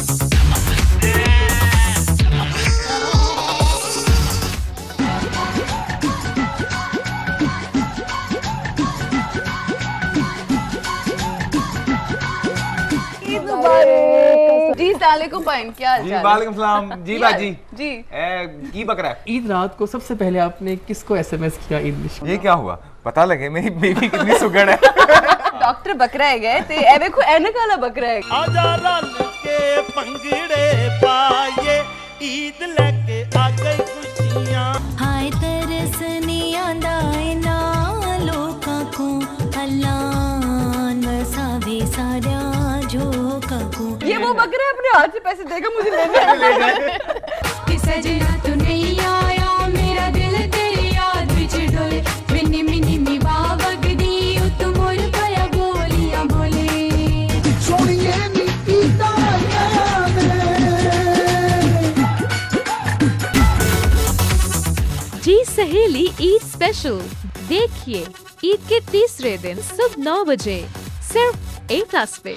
जी सलाम पाइन, क्या हाल चाल? वालेकुम सलाम जी बाजी जी की बकरा है। ईद रात को सबसे पहले आपने किसको एसएमएस किया ईद विश? ये क्या हुआ पता लगे मेरी बेबी कितनी सुगड़ है। डॉक्टर बकरा है गए ते ए देखो ऐनक वाला बकरा है। आजा रल के पंगड़े पाए ईद लेके आ गई खुशियां। हाय तरस नहीं आंदा इना लोकां को अल्लाह नसावे सारा झोका को। ये वो बकरा है अपने हाथ से पैसे देगा मुझे लेने। सजना तू नहीं आया मेरा दिल तेरी याद विच डोले मिनी मिनी मी बावगदी तू मोर पाया बोलियां बोले सोनिए नी जी सहेली ईद स्पेशल देखिए ईद के तीसरे दिन सुबह 9 बजे सिर्फ A+ पे।